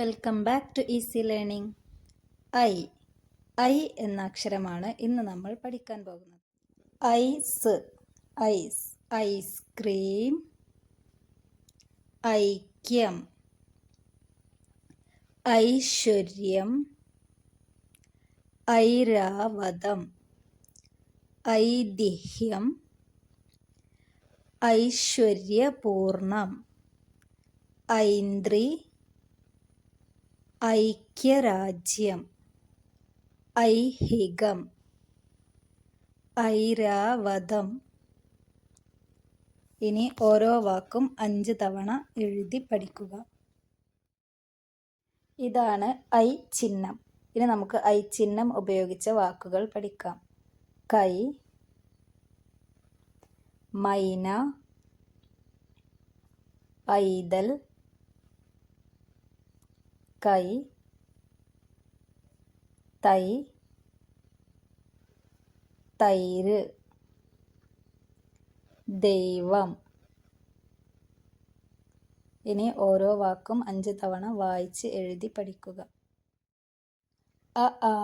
Welcome back to easy learning. I എന്ന അക്ഷരമാണ് ഇന്ന് നമ്മൾ പഠിക്കാൻ പോകുന്നത്. ഐസ്, ഐസ്, ഐസ്ക്രീം, ഐക്യം, ഐശ്വര്യം, ഐരാവതം, ഐതിഹ്യം, ഐശ്വര്യപൂർണം, ഐന്ദ്രി, ഐക്യരാജ്യം, ഐഹികം, ഐരാവതം. ഇനി ഓരോ വാക്കും 5 തവണ എഴുതി പഠിക്കുക. ഇതാണ് ഐ ചിഹ്നം. ഇനി നമുക്ക് ഐ ചിഹ്നം ഉപയോഗിച്ച വാക്കുകൾ പഠിക്കാം. കൈ, മൈന, പൈതൽ, കൈ, തൈ, തൈര്, ദൈവം. ഇനി ഓരോ വാക്കും 5 തവണ വായിച്ച് എഴുതി പഠിക്കുക. അ ആ,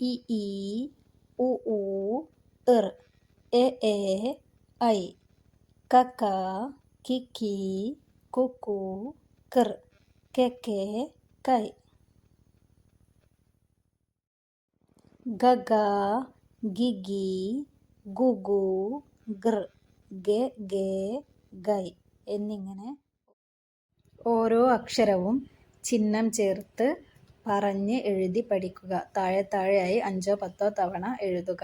ഇ ഈ, ഉ ഊ, ഇർ, എ ഏ, ഐ, ക ക, കി കീ, കു കൂ, കിർ, കെ കേ, കൈ, ഗ ഗ, ഗി ഗി, ഗു ഗു, ഗൃ, ഗെ ഗേ, ഗൈ എന്നിങ്ങനെ ഓരോ അക്ഷരവും ചിഹ്നം ചേർത്ത് പറഞ്ഞ് എഴുതി പഠിക്കുക. താഴെയായി 5ഓ 10ഓ തവണ എഴുതുക.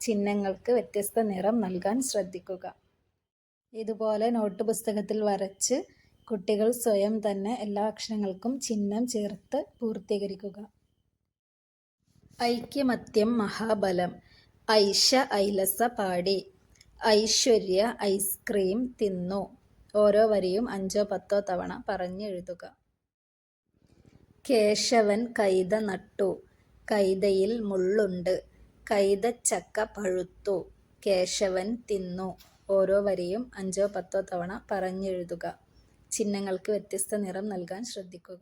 ചിഹ്നങ്ങൾക്ക് വ്യത്യസ്ത നിറം നൽകാൻ ശ്രദ്ധിക്കുക. ഇതുപോലെ നോട്ട് പുസ്തകത്തിൽ വരച്ച് കുട്ടികൾ സ്വയം തന്നെ എല്ലാ അക്ഷരങ്ങൾക്കും ചിഹ്നം ചേർത്ത് പൂർത്തീകരിക്കുക. ഐക്യമത്യം മഹാബലം. ഐഷ ഐലസ പാടി. ഐശ്വര്യ ഐസ്ക്രീം തിന്നു. ഓരോ വരിയും 5ഓ 10ഓ തവണ പറഞ്ഞെഴുതുക. കേശവൻ കൈത നട്ടു. കൈതയിൽ മുള്ളുണ്ട്. കൈതച്ചക്ക പഴുത്തു. കേശവൻ തിന്നു. ഓരോ വരിയും 5ഓ 10ഓ തവണ പറഞ്ഞെഴുതുക. ചിഹ്നങ്ങൾക്ക് വ്യത്യസ്ത നിറം നൽകാൻ ശ്രദ്ധിക്കുക.